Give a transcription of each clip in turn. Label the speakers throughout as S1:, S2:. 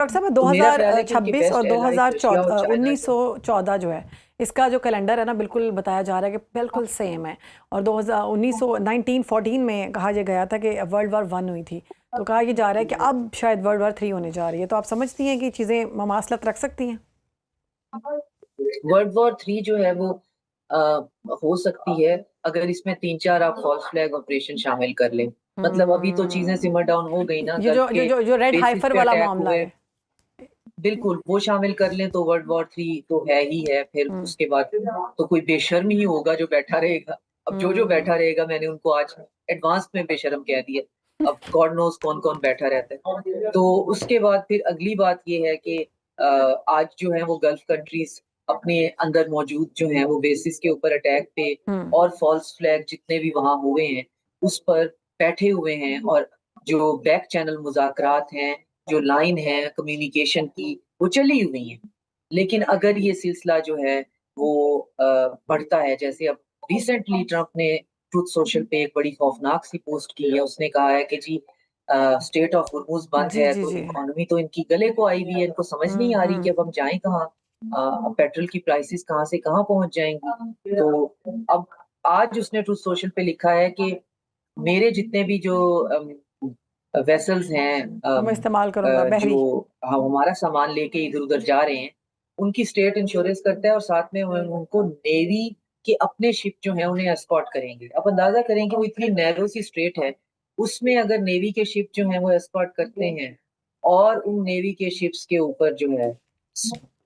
S1: Doctor साहब
S2: तो मेरा ख्याल है कि उनकी
S1: 2026 और
S2: बेस्ट एलाइज रशिया और चाइना जो
S1: 1914 जो है, इसका जो कैलेंडर है ना, बिल्कुल बताया जा रहा है कि बिल्कुल सेम है। और 1914 में कहा यह गया था कि वर्ल्ड वार वन हुई थी, तो कहा यह जा रहा है कि अब शायद वर्ल्ड वार 3 होने जा रही है। तो आप समझती हैं कि चीज़ें ममासलत रख सकती हैं?
S2: वर्ल्ड वॉर 3 जो है वो आ, हो सकती है अगर इसमें 3-4 आप फॉल्स फ्लैग ऑपरेशन शामिल कर लें। मतलब अभी तो चीजें
S1: हम्म।
S2: सिमर डाउन हो गई ना,
S1: ये
S2: गल्फ
S1: जो जो
S2: के
S1: जो जो रेड
S2: बेसिस
S1: हाइफर
S2: पे
S1: वाला
S2: अटैक
S1: मामला
S2: हुए।
S1: है।
S2: बिल्कुल वो शामिल कर लें तो वर्ल्ड वॉर 3 तो है ही है। फिर
S1: हम्म।
S2: उसके बाद तो कोई बेशर्म ही होगा जो बैठा रहेगा। अब जो
S1: हम्म।
S2: बैठा रहेगा, मैंने उनको आज एडवांस में बेशर्म कह दिया। अब गॉड नोस कौन कौन बैठा रहता है। तो उसके बाद फिर अगली बात ये है कि आज जो है वो गल्फ कंट्रीज अपने अंदर मौजूद जो है वो बेसिस के ऊपर अटैक पे
S1: हम्म।
S2: और फॉल्स फ्लैग जितने भी वहां हुए हैं उस पर बैठे हुए हैं। और जो बैक चैनल मुज़ाकरात हैं, जो लाइन है कम्युनिकेशन की, वो चली हुई है। लेकिन अगर ये सिलसिला जो है वो बढ़ता है, जैसे अब रिसेंटली ट्रम्प ने ट्रुथ सोशल पे एक बड़ी खौफनाक सी पोस्ट की है। उसने कहा है कि जी स्टेट ऑफ हुर्मुज बंद
S1: जी
S2: है
S1: जी
S2: तो
S1: जी।
S2: इकोनॉमी तो इनकी गले को आई हुई है, इनको समझ नहीं आ रही कि
S1: हम्म।
S2: अब हम जाएं कहाँ। पेट्रोल की प्राइसेस कहाँ से कहाँ पहुंच जाएंगी। तो अब आज उसने ट्रुथ सोशल पे लिखा है कि मेरे जितने भी जो वेसल्स हैं,
S1: मैं इस्तेमाल करूंगा
S2: जो
S1: बहरी।
S2: हम हमारा सामान लेके इधर उधर जा रहे हैं, उनकी स्टेट इंश्योरेंस करता है और साथ में उनको नेवी के अपने शिप जो है उन्हें एस्कॉर्ट करेंगे। अब अंदाजा करें कि वो इतनी नैरो सी स्ट्रेट है, उसमें अगर नेवी के शिप जो है वो एस्कॉर्ट करते हैं और उन नेवी के शिप्स के ऊपर जो है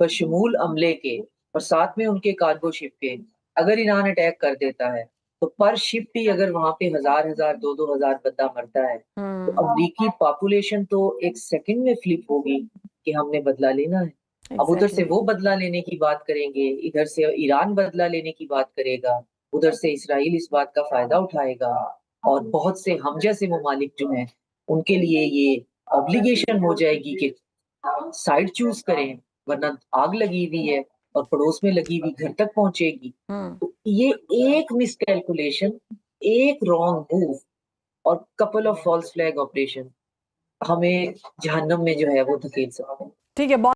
S2: बशमूल अमले के और साथ में उनके कार्गो शिप के अगर ईरान अटैक कर देता है, तो पर शिप भी अगर वहां पे हजार हजार 2-2 हजार बंदा मरता है, तो
S1: हम्म।
S2: अमरीकी पॉपुलेशन तो एक सेकंड में फ्लिप होगी कि हमने बदला लेना है। अब उधर से
S1: एग्जैक्टली।
S2: वो बदला लेने की बात करेंगे, इधर से ईरान बदला लेने की बात करेगा, उधर से इसराइल इस बात का फायदा उठाएगा। और बहुत से हम जैसे ममालिक जो हैं उनके लिए ये ऑब्लिगेशन हो जाएगी कि साइड चूज करें, वरना आग लगी हुई है और पड़ोस में लगी हुई घर तक पहुंचेगी।
S1: हम्म।
S2: तो ये एक मिसकैलकुलेशन, एक रॉन्ग मूव और couple of false flag operation हमें जहन्नम में जो है वो धकेल सकते हैं।
S1: ठीक है।